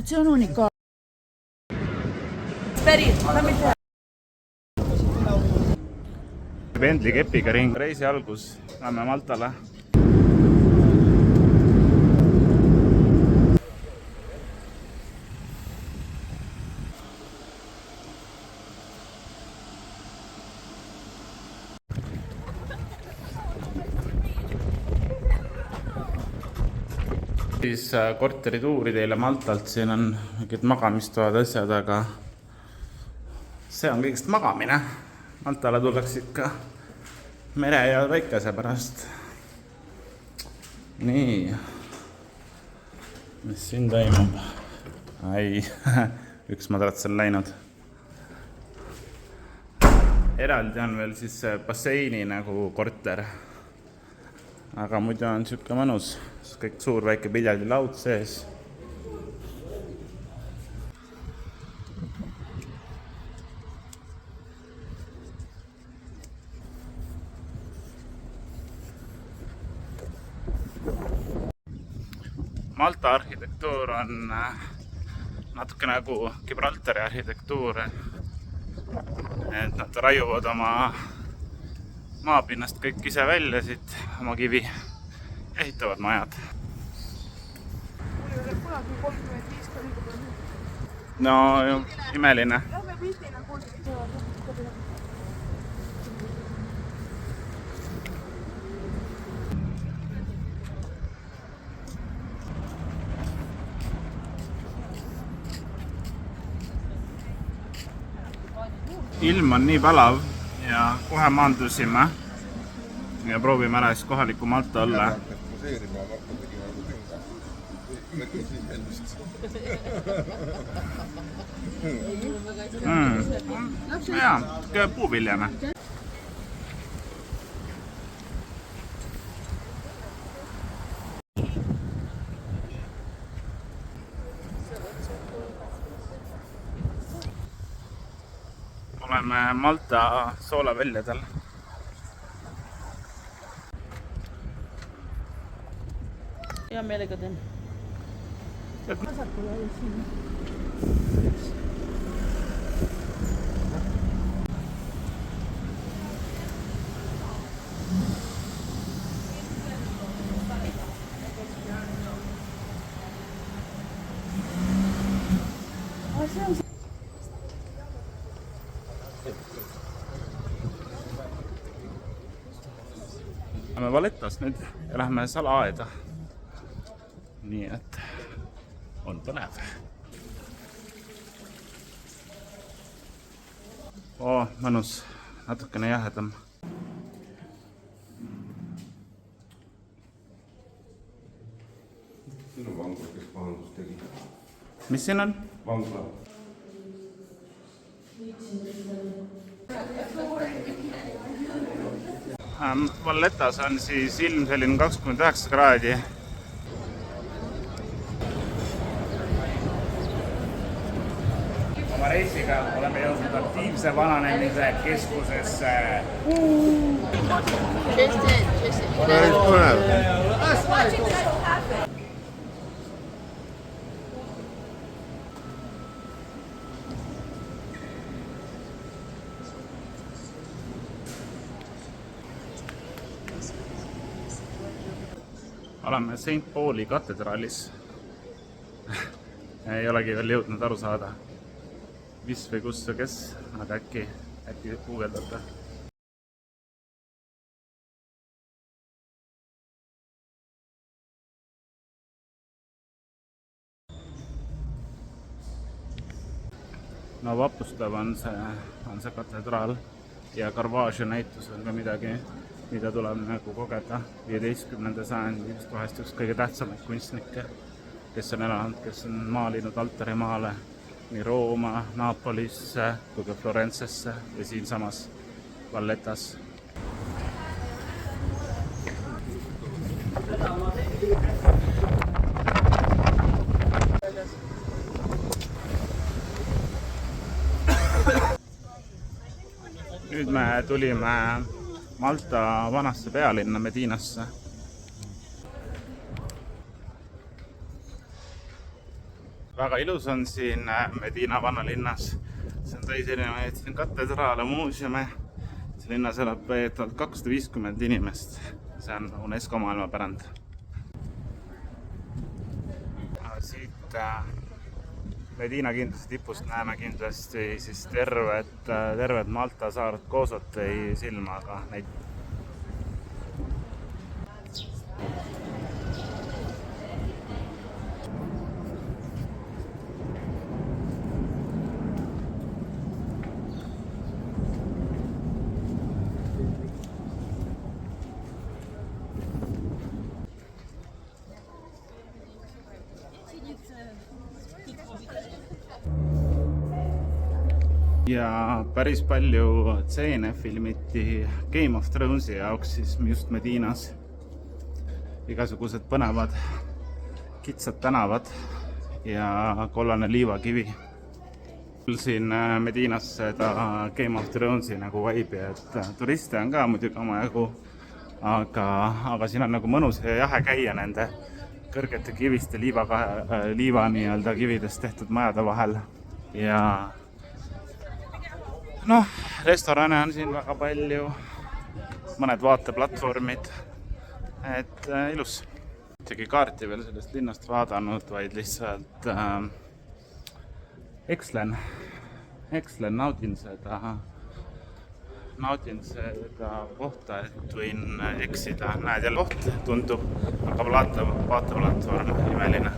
see on unikaalne. Päris, Pendli kepiga ring. Reisi algus, lähme Maltale. Siis korterituuri teile Maltalt, siin on mingid magamistoad asjad, aga see on kõigest magamine. Maltale tullakse ikka mere ja väikese pärast. Nii, mis siin toimub? Ai, üks madrats on läinud. Eraldi on veel siis basseini nagu korter. Aga muidu on siuke mõnus, kõik suur väike piljardilaud sees. Malta arhitektuur on natuke nagu Gibraltari arhitektuur. Et nad raiuvad oma maapinnast kõik ise välja siit, oma kivi, ehitavad majad. No, imeline. Ilm on nii palav ja kohe maandusime ja proovime ära siis kohaliku Malta olla. Jaa, puuviljane. Oleme Malta soolaväljadel. Hea meelega teen. Vasakule oli siin. Oleme Vallettas nüüd ja lähme salaaeda. Nii et on põnev. Mõnus, natukene jahedam. Siin on vangla, kes pahandus tegi. Mis siin on? Vangla. Vallettas on siis ilm selline 29 kraadi. Oma reisiga oleme jõudnud aktiivse vananemise keskusesse. Päris põnev. Oleme St. Pauli katedraalis. Ei olegi veel jõudnud aru saada, mis või kus või kes, aga äkki guugeldate. No vapustav on see katedraal ja Caravaggio näitus on ka midagi, mida tuleb nagu kogeda. 15. sajandi vist vahest üks kõige tähtsamaid kunstnikke, kes on elanud, kes on maalinud altarimaale nii Rooma, Napolisse kui ka Florencesse ja siinsamas Vallettas. Nüüd me tulime Malta vanasse pealinna Medinasse. väga ilus on siin Medina vanalinnas. See on täis erinevaid katedraale, muuseume. See linnas elab veetavalt 250 inimest. See on UNESCO maailmapärand. Siit Medina kindlasti tipust näeme kindlasti siis tervet Malta saart Kosotei silmaga. Ja päris palju tseene filmiti Game of Thronesi jaoks siis just Medinas. Igasugused põnevad kitsad tänavad ja kollane liivakivi. Siin Medinas seda Game of Thronesi nagu vibe'i, et turiste on ka muidugi omajagu, aga siin on nagu mõnus ja jahe käia nende kõrgete kiviste liiva nii-öelda kividest tehtud majade vahel. Ja noh, restorane on siin väga palju, mõned vaateplatvormid, et ilus. Tegi kaarti veel sellest linnast vaadanud, vaid lihtsalt ekslen, naudin seda kohta, et võin eksida. Näed, jälle koht tundub, aga vaateplatvorm imeline.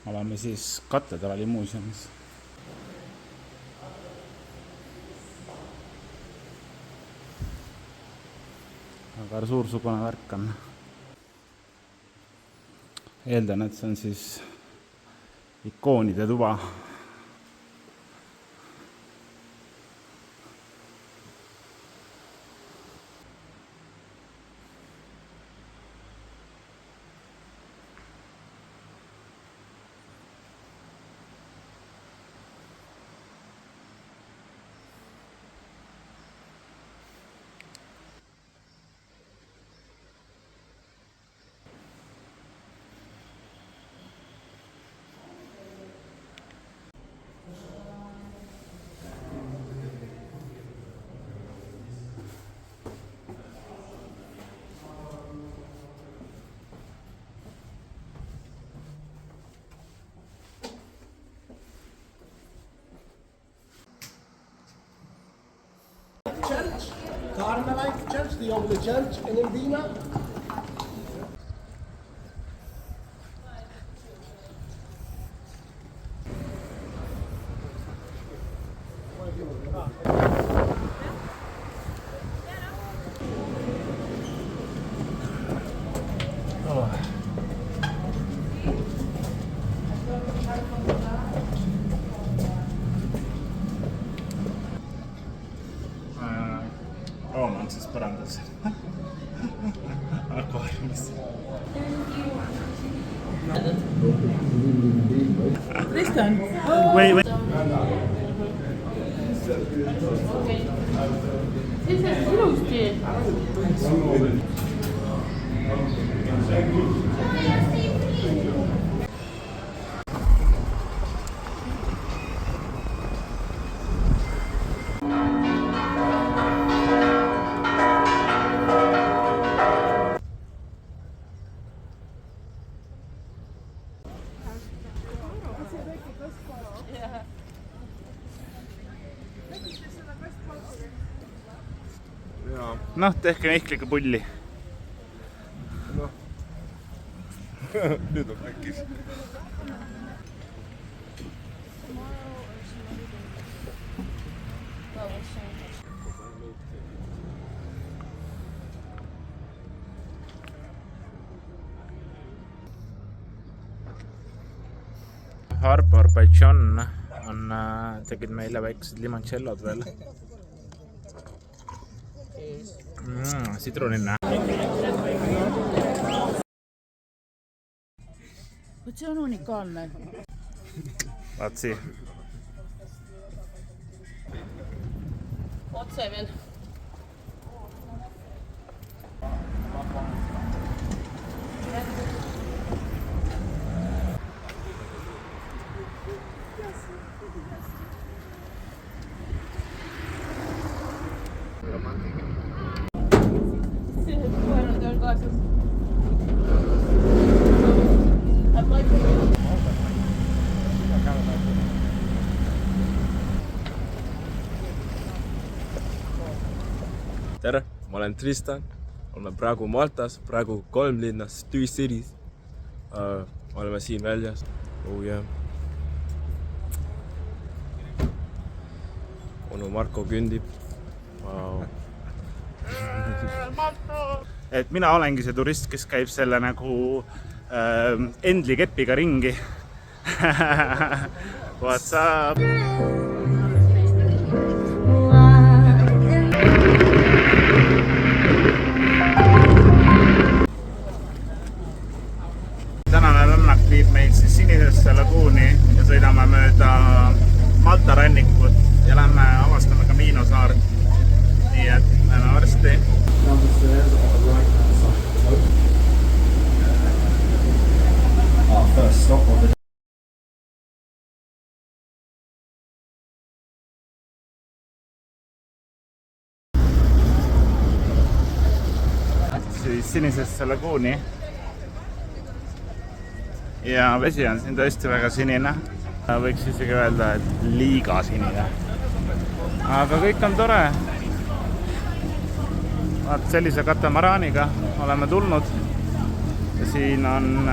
Oleme siis katedraali muuseumis. Aga suursugune värk on. Eeldan, et see on siis ikoonide tuba. Carmelite Church, the only church in Medina. Rooma on siis põrandas akvaariumis. Tristan. Või. Siis on ilusti. Noh, tehke ihklike pulli. Noh. Nüüd on äkis. Harbor-Baijan on, tegid meile väiksed limoncellod veel. Sidrunina. See on unikaalne. Vaat siin. Otse veel. Tere, ma olen Tristan, oleme praegu Maltas, praegu 3 linnas, 2 cities. Oleme siin väljas. Oh yeah. Onu Marko kündib. Wow. Et mina olengi see turist, kes käib selle nagu Endli kepiga ringi. What's up? Tänane rännak viib meid siis Sinisesse laguuni ja sõidame mööda Malta rannikut ja lähme avastame Camino saart. Nii et näeme varsti. First stop of the siis Sinisesse laguuni. Ja vesi on siin tõesti väga sinine. Võiks isegi öelda, et liiga sinine. Aga kõik on tore. Vaat sellise katamaraaniga oleme tulnud. Ja siin on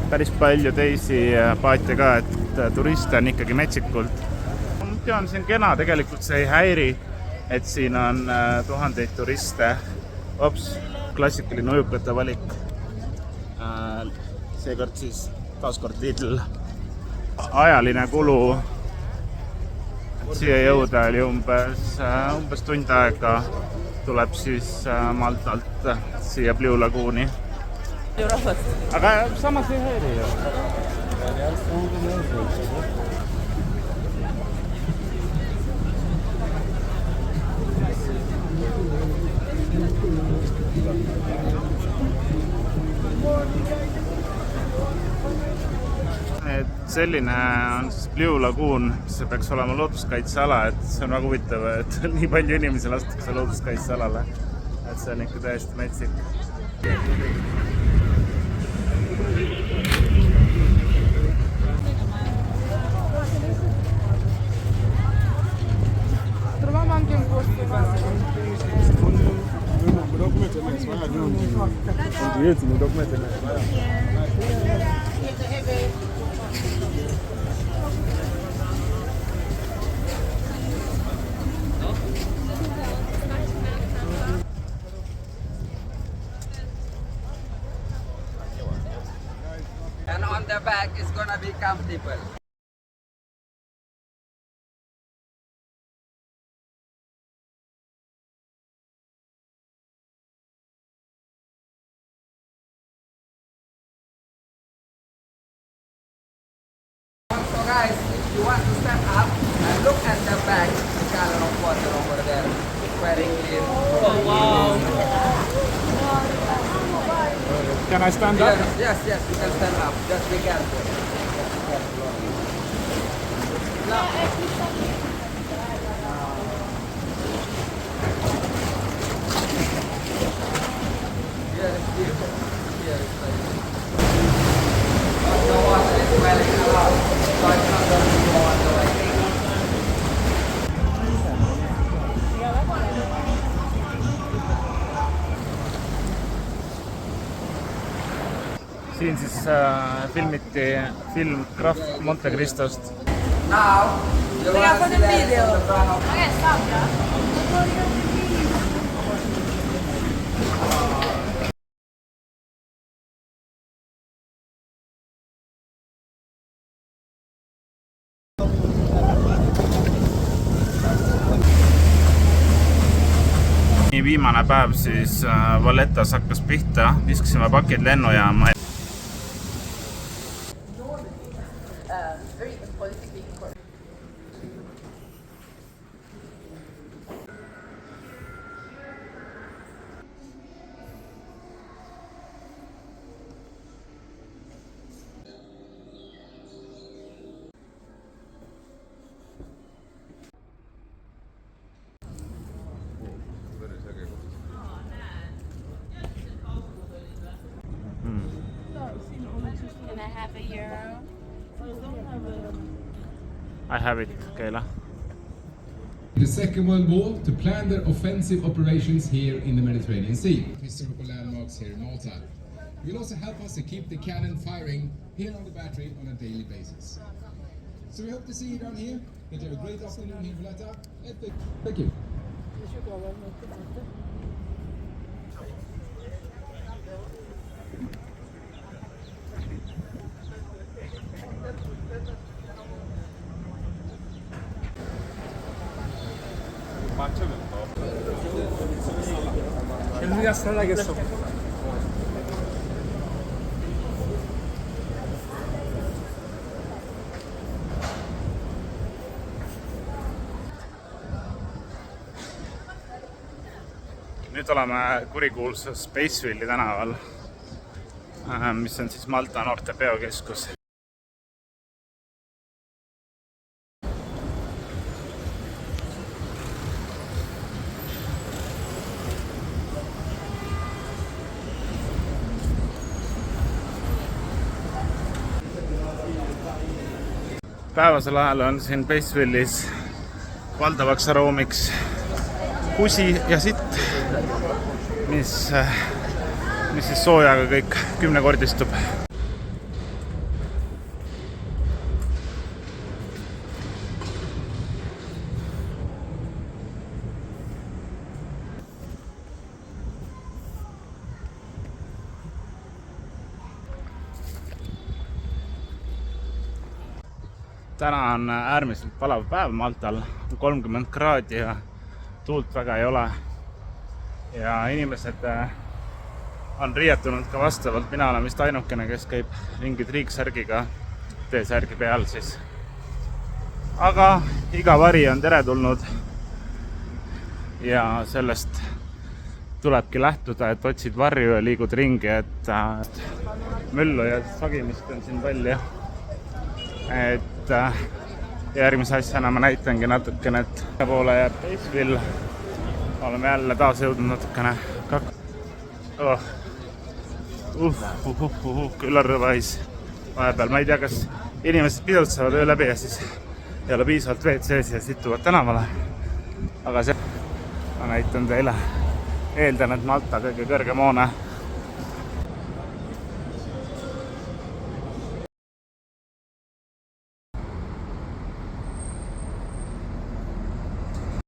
päris palju teisi paate ka, et turiste on ikkagi metsikult. Muidu on siin kena, tegelikult see ei häiri, et siin on tuhandeid turiste. Ops, klassikaline ujukate valik. Seekord siis taaskord Lidl. Ajaline kulu siia jõuda oli umbes tund aega. Tuleb siis Maltalt siia Blue Lagooni. Aga samas ei häiri ju. Selline on siis Blue Lagoon, see peaks olema looduskaitseala, et see on väga huvitav, et nii palju inimesi lastakse looduskaitsealale. Et see on ikka täiesti metsik. And on the back is gonna be comfortable. So guys, if you want to stand up and look at the back, the color of water over there, very clear. Oh wow! Can I stand up? Yes, you can stand up. Just be careful. Here is beautiful. Here is beautiful. The water is welling a lot, so it's not going to go on the way. Siin siis filmiti film Graf Monte Cristost. Now, you want to see the front of... Okay, stop, viimane päev siis Vallettas hakkas pihta, viskasime pakid lennujaama. Can I have a euro? I have it, Keila. The Second World War to plan their offensive operations here in the Mediterranean Sea. Historical landmarks here in Malta. It will also help us to keep the cannon firing here on the battery on a daily basis. So we hope to see you down here. That you have a great afternoon here in Valletta. Thank you. Nüüd oleme kurikuulsas Spaceville'i tänaval, mis on siis Malta noorte peokeskus. Päevasel ajal on siin Spaceville'is valdavaks aroomiks kusi ja sitt, mis siis soojaga kõik 10-kordistub. Täna on äärmiselt palav päev Maltal, 30 kraadi ja tuult väga ei ole. Ja inimesed on riietunud ka vastavalt. Mina olen vist ainukene, kes käib ringi triiksärgiga, T-särgi peal siis. Aga iga vari on teretulnud ja sellest tulebki lähtuda, et otsid varju ja liigud ringi, et müllu ja sagimist on siin palju. Et järgmise asjana ma näitangi natukene, et poole jääb Spaceville. Oleme jälle taas jõudnud natukene külarrõvais vahepeal. Ma ei tea, kas inimesed pidutsevad öö läbi ja siis ei ole piisavalt veed sees ja situvad tänavale. Aga see ma näitan teile. Eeldan, et Malta kõige kõrgem hoone